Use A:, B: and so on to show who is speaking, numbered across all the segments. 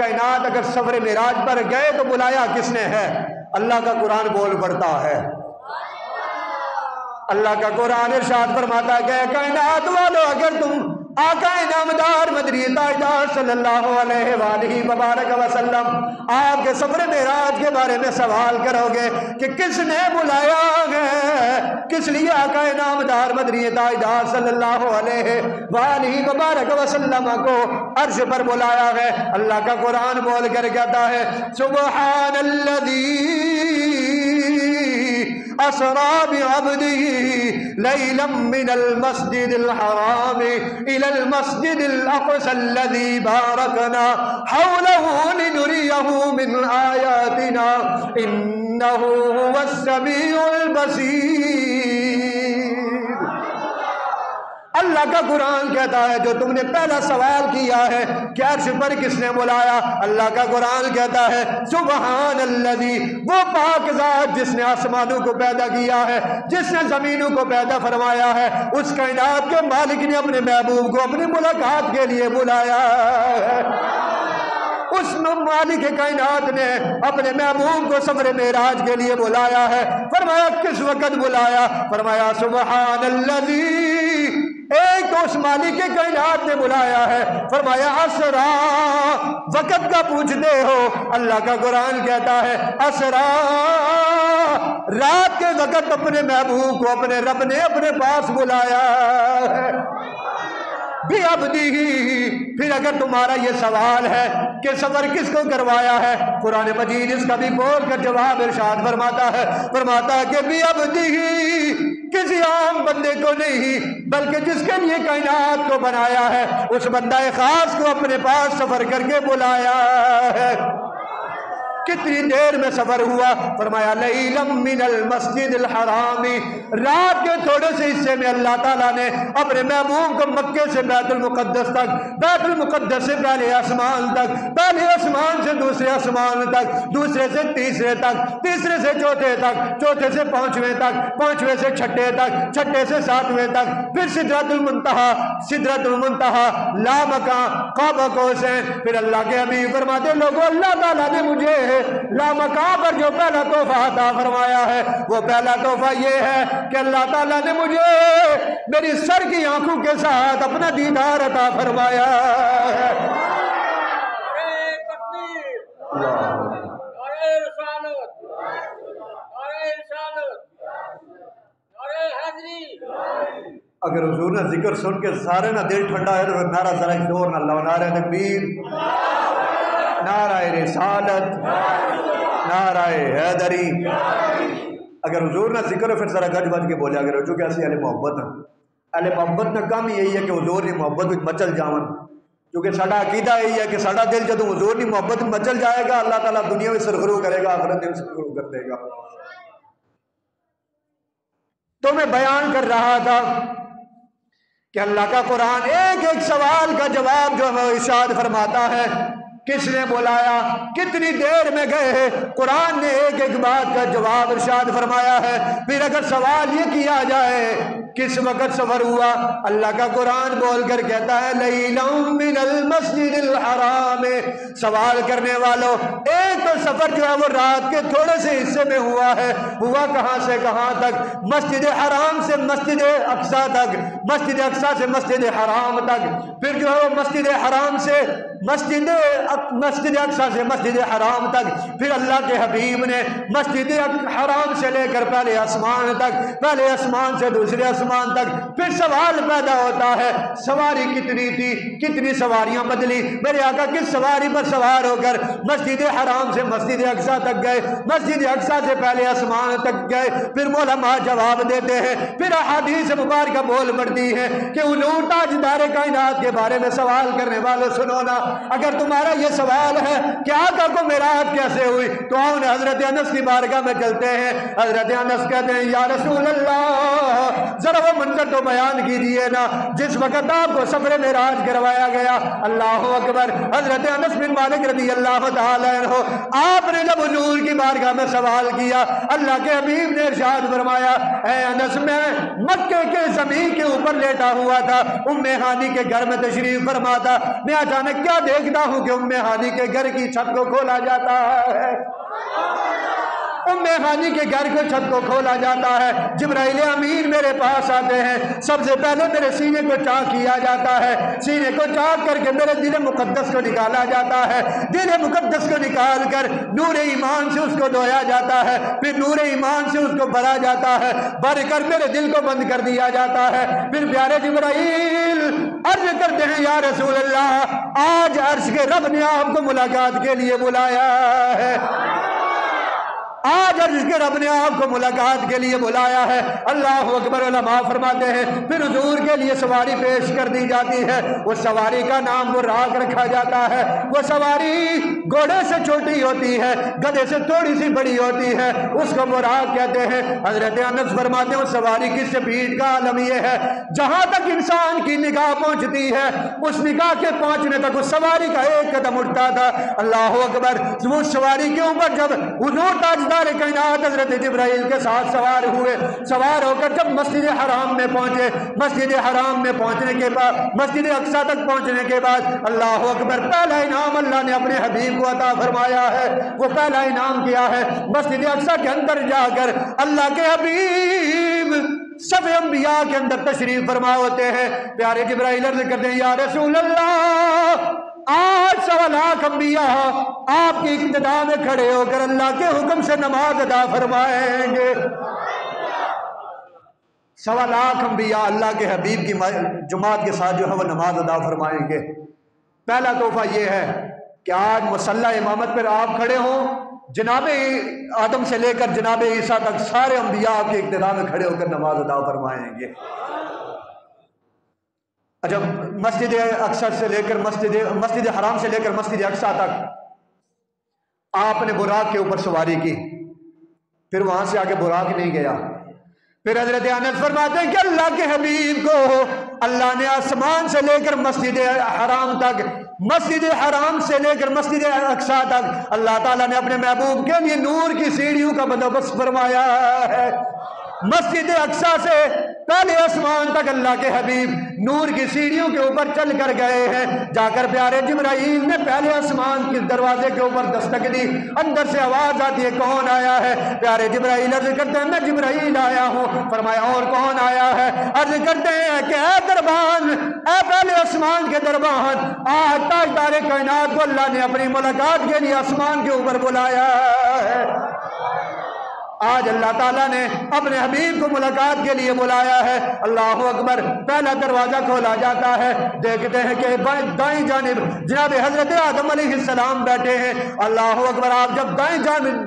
A: کائنات اگر سفر معراج پر گئے تو بلایا کس نے ہے؟ اللہ کا قرآن بول پڑتا ہے۔ اللہ کا قرآن ارشاد فرماتا ہے کہ کائنات والو اگر تم آقا نامدار مدنی تاجدار صلی اللہ علیہ وآلہ وبارک وسلم آپ کے سفر معراج کے بارے میں سوال کرو گے کہ کس نے بلایا ہے، کس لیے آقا نامدار مدنی تاجدار صلی اللہ علیہ وآلہ وبارک وسلم کو عرش پر بلایا ہے، اللہ کا قرآن بول کر کہتا ہے سبحان الذی اسرا بعبده لیلا من المسجد الحرام الى المسجد الاقصى الذي باركنا حوله لنريه من آياتنا انه هو السميع البصير۔ اللہ کا قرآن کہتا ہے جو تم نے پہلا سوال کیا ہے کہ عرش پر کس نے بلایا، اللہ کا قرآن کہتا ہے سبحان الذی، وہ پاک ذات جس نے آسمانوں کو پیدا کیا ہے، جس نے زمینوں کو پیدا فرمایا ہے، اس کائنات کے مالک نے اپنے محبوب کو اپنی ملاقات کے لیے بلایا ہے۔ اس مالک کائنات نے اپنے محبوب کو سفر معراج کے لیے بلایا ہے۔ فرمایا کس وقت بلایا؟ فرمایا سبحان الذی، ایک تو اس مالک کائنات نے بلایا ہے، فرمایا اسرا، وقت کا پوچھتے ہو، اللہ کا قرآن کہتا ہے اسرا، رات کے وقت اپنے محبوب کو اپنے رب نے اپنے پاس بلایا ہے۔ پھر اگر تمہارا یہ سوال ہے کہ سفر کس کو کروایا ہے، قرآن مجید اس کا بھی بول کر جواب ارشاد فرماتا ہے کہ کسی عام بندے کو نہیں بلکہ جس کے لیے کائنات کو بنایا ہے اس بندہ خاص کو اپنے پاس سفر کر کے بلایا ہے۔ کتنی دیر میں سفر ہوا؟ فرمایا لیلا من المسجد الحرام، رات کے تھوڑے سے حصے میں اللہ تعالیٰ نے اپنے محبوب کو مکے سے بیت المقدس تک، بیت المقدس سے پہلے آسمان تک، پہلے آسمان سے دوسرے آسمان تک، دوسرے سے تیسرے تک، تیسرے سے چوتھے تک، چوتھے سے پانچویں تک، پانچویں سے چھٹے تک، چھٹے سے ساتویں تک، پھر سدرۃ المنتہا، سدرۃ المنتہا، لامکان، قاب قوسین۔ پھر اللہ کے حبیب فرماتے لوگوں اللہ تعالیٰ نے مجھے لامکان پر جو پہلا تحفہ عطا فرمایا ہے وہ پہلا تحفہ یہ ہے کہ اللہ تعالیٰ نے مجھے میری سر کی آنکھوں کے ساتھ اپنا دیدار عطا فرمایا ہے۔ اگر حضور نے ذکر سن کے سارے نہ دل ٹھنڈا ہے تو پھر نعرہ ذرا زور نہ لاؤ، نعرہ تکبیر، نعرہ رسالت، نعرہ حیدری۔ اگر حضور نے ذکر ہے پھر ذرا گج بج کے بولے، اگر چونکہ ایسی اہل محبت ہے، اہل محبت میں کم یہی ہے کہ حضور نے محبت میں مچل جاون، کیونکہ ساڈا عقیدہ یہی ہے کہ ساڈا دل جب حضور کی محبت میں مچل جائے گا اللہ تعالیٰ دنیا میں سرخرو کرے گا، آخرت میں سرخرو کر دے گا۔ تو میں بیان کر رہا تھا کہ اللہ کا قرآن ایک ایک سوال کا جواب جو ہے ارشاد فرماتا ہے کس نے بلایا، کتنی دیر میں گئے، قرآن نے ایک ایک بات کا جواب ارشاد فرمایا ہے۔ پھر اگر سوال یہ کیا جائے کس وقت سفر ہوا، اللہ کا قرآن بول کر کہتا ہے لیلا من المسجد الحرام۔ سوال کرنے والوں ایک تو سفر جو ہے وہ رات کے تھوڑے سے حصے میں ہوا ہے، ہوا کہاں سے کہاں تک؟ مسجد حرام سے مسجد اقصی تک، مسجد اقصی سے مسجد حرام تک، پھر جو ہے وہ مسجد حرام سے مسجد اقصی سے مسجد حرام تک، پھر اللہ کے حبیب نے مسجد حرام سے لے کر پہلے آسمان تک، پہلے آسمان سے دوسرے آسمان تک۔ پھر سوال پیدا ہوتا ہے سواری کتنی تھی، کتنی سواریاں بدلی، میرے آقا کس سواری پر سوار ہو کر مسجد حرام سے مسجد اقصی تک گئے، مسجد اقصی سے پہلے آسمان تک گئے؟ پھر علماء جواب دیتے ہیں، پھر احادیث مبارکہ بول پڑتی ہے کہ حضور تاجدار کائنات کے بارے میں سوال کرنے والے سنو نا، اگر تمہارا یہ سوال ہے کہ آقا کو معراج کیسے ہوئی تو آؤ نا حضرت انس کی بارگاہ میں چلتے ہیں۔ حضرت انس کہتے ہیں یا رسول اللہ ذرا وہ منظر تو بیان کیجیے نا جس وقت آپ کو سفر معراج کروایا گیا۔ اللہ اکبر۔ حضرت انس بن مالک رضی اللہ تعالی عنہ آپ نے جب حضور کی بارگاہ میں سوال کیا، اللہ کے حبیب نے ارشاد فرمایا، اے انس، میں مکے کے زمین کے اوپر لیٹا ہوا تھا، ام ہانی کے گھر میں تشریف فرما تھا، میں اچانک کیا دیکھتا ہوں کہ ام ہانی کے گھر کی چھت کو کھولا جاتا ہے، ام ہانی کے گھر کو چھت کو کھولا جاتا ہے، جبرائیل امین میرے پاس آتے ہیں، سب سے پہلے میرے سینے کو چاک کیا جاتا ہے، سینے کو چاک کر کے میرے دل مقدس کو نکالا جاتا ہے، دل مقدس کو نکال کر نور ایمان سے اس کو دھویا جاتا ہے، پھر نور ایمان سے اس کو بھرا جاتا ہے، بھر کر میرے دل کو بند کر دیا جاتا ہے، پھر پیارے جبرائیل عرض کرتے ہیں، یا رسول اللہ، آج عرش کے رب نے آپ کو ملاقات کے لیے بلایا ہے، آج عرش کے رب نے آپ کو ملاقات کے لیے بلایا ہے۔ اللہ اکبر۔ علماء فرماتے ہیں پھر حضور کے لیے سواری پیش کر دی جاتی ہے، اس سواری کا نام براق رکھا جاتا ہے، وہ سواری گھوڑے سے چھوٹی ہوتی ہے، گدھے سے تھوڑی سی بڑی ہوتی ہے، اس کو براق کہتے ہیں۔ حضرت انس فرماتے ہیں اس سواری کی سپیڈ کا عالم یہ ہے، جہاں تک انسان کی نگاہ پہنچتی ہے اس نگاہ کے پہنچنے تک اس سواری کا ایک قدم اٹھتا تھا۔ اللہ اکبر۔ اس سواری کے اوپر جب حضور تاجدار کائنات حضرت جبرائیل کے ساتھ سوار ہوئے، سوار ہو کر جب مسجد حرام میں پہنچے، مسجد حرام میں پہنچنے کے بعد، مسجد اقصی تک پہنچنے کے بعد، اللہ اکبر، پہلا انعام اللہ نے اپنے حبیب کو عطا فرمایا ہے، وہ پہلا انعام کیا ہے، مسجد اقصی کے اندر جا کر اللہ کے حبیب سب انبیاء کے اندر تشریف فرما ہوتے ہیں۔ پیارے جبرائیل عرض کرتے ہیں، یا رسول اللہ، آج 1.25 لاکھ انبیاء آپ کی ابتدا میں کھڑے ہو کر اللہ کے حکم سے نماز ادا فرمائیں گے۔ 1.25 لاکھ انبیاء اللہ کے حبیب کی جماعت کے ساتھ جو ہے وہ نماز ادا فرمائیں گے۔ پہلا تحفہ یہ ہے کہ آج مصلی امامت پر آپ کھڑے ہوں، جناب آدم سے لے کر جناب عیسیٰ تک سارے انبیاء آپ کے ابتدا میں کھڑے ہو کر نماز ادا فرمائیں گے۔ جب مسجد اقصی سے لے کر مسجد حرام سے لے کر مسجد اقصی تک آپ نے براق کے اوپر سواری کی، پھر وہاں سے آگے براق نہیں گیا، پھر حضرت انس فرماتے ہیں کہ اللہ کے حبیب کو اللہ نے آسمان سے لے کر مسجد حرام تک، مسجد حرام سے لے کر مسجد اقصی تک اللہ تعالیٰ نے اپنے محبوب کے لیے نور کی سیڑھیوں کا بندوبست فرمایا ہے۔ مسجد اقصی سے پہلے آسمان تک اللہ کے حبیب نور کی سیڑھیوں کے اوپر چل کر گئے ہیں، جا کر پیارے جبرائیل نے پہلے آسمان کے دروازے کے اوپر دستک دی، اندر سے آواز آتی ہے، کون آیا ہے؟ پیارے جبرائیل عرض کرتے ہیں، میں جبرائیل آیا ہوں۔ فرمایا اور کون آیا ہے؟ عرض کرتے ہیں کہ اے دربان، اے پہلے آسمان کے دربان، آج تاجدار کائنات کو اللہ نے اپنی ملاقات کے لیے آسمان کے اوپر بلایا ہے۔ آج اللہ تعالیٰ نے اپنے حبیب کو ملاقات کے لیے بلایا ہے۔ اللہ اکبر۔ پہلا دروازہ کھولا جاتا ہے، دیکھتے ہیں کہ دائیں جانب جناب حضرت آدم علیہ السلام بیٹھے ہیں۔ اللہ اکبر۔ آپ جب دائیں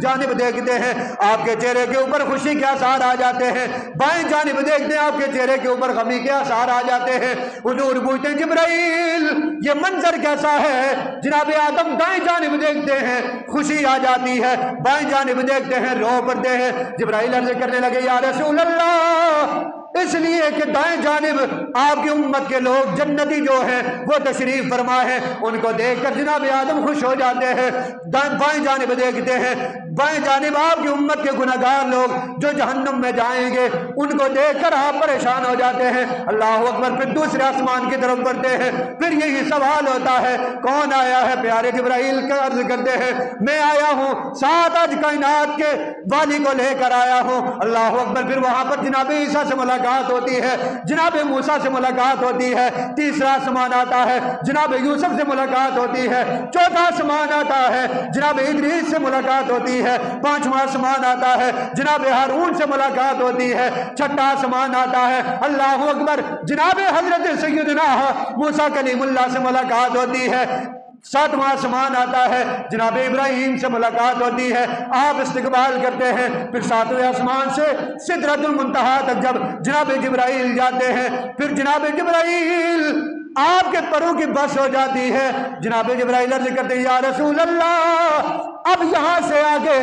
A: جانب دیکھتے ہیں آپ کے چہرے کے اوپر خوشی کے آثار آ جاتے ہیں، بائیں جانب دیکھتے ہیں آپ کے چہرے کے اوپر غمی کے آثار آ جاتے ہیں۔ حضور پوچھتے ہیں جبرائیل یہ منظر کیسا ہے؟ جناب آدم دائیں جانب دیکھتے ہیں خوشی آ جاتی ہے، بائیں جانب دیکھتے ہیں رو پڑتے ہیں۔ جبرائیل عرض کرنے لگے، یا رسول اللہ، اس لیے کہ دائیں جانب آپ کی امت کے لوگ جنتی جو ہیں وہ تشریف فرما ہے، ان کو دیکھ کر جناب آدم خوش ہو جاتے ہیں۔ بائیں جانب دیکھتے ہیں، بائیں جانب آپ کی امت کے گناہگار لوگ جو جہنم میں جائیں گے، ان کو دیکھ کر آپ پریشان ہو جاتے ہیں۔ اللہ اکبر۔ پھر دوسرے آسمان کی طرف بڑھتے ہیں، پھر یہی سوال ہوتا ہے، کون آیا ہے؟ پیارے جبرائیل کا عرض کرتے ہیں، میں آیا ہوں، ساتھ آج کائنات کے والی کو لے کر آیا ہوں۔ اللہ اکبر۔ پھر وہاں پر جناب عیسیٰ سے ملاقات ہوتی ہے، جناب موسیٰ سے ملاقات ہوتی ہے، تیسرا آسمان آتا ہے، جناب یوسف سے ملاقات ہوتی ہے، چوتھا آسمان آتا ہے، جناب ادریس سے ملاقات ہوتی ہے، پانچواں آسمان آتا ہے، جناب ہارون سے ملاقات ہوتی ہے، چھٹا آسمان آتا ہے، اللہ اکبر، جناب حضرت سیدنا موسیٰ کلیم اللہ سے ملاقات ہوتی ہے، ساتواں آسمان آتا ہے، جناب ابراہیم سے ملاقات ہوتی ہے، آپ استقبال کرتے ہیں۔ پھر ساتویں آسمان سے سدرۃ المنتہا تک جب جناب جبرائیل جاتے ہیں، پھر جناب جبرائیل آپ کے پروں کی بس ہو جاتی ہے۔ جناب جبرائیل عرض کرتے ہیں، یا رسول اللہ، اب یہاں سے آگے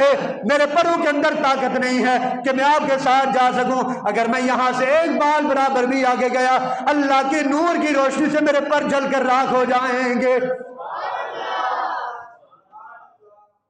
A: میرے پروں کے اندر طاقت نہیں ہے کہ میں آپ کے ساتھ جا سکوں، اگر میں یہاں سے ایک بال برابر بھی آگے گیا اللہ کے نور کی روشنی سے میرے پر جل کر راکھ ہو جائیں گے۔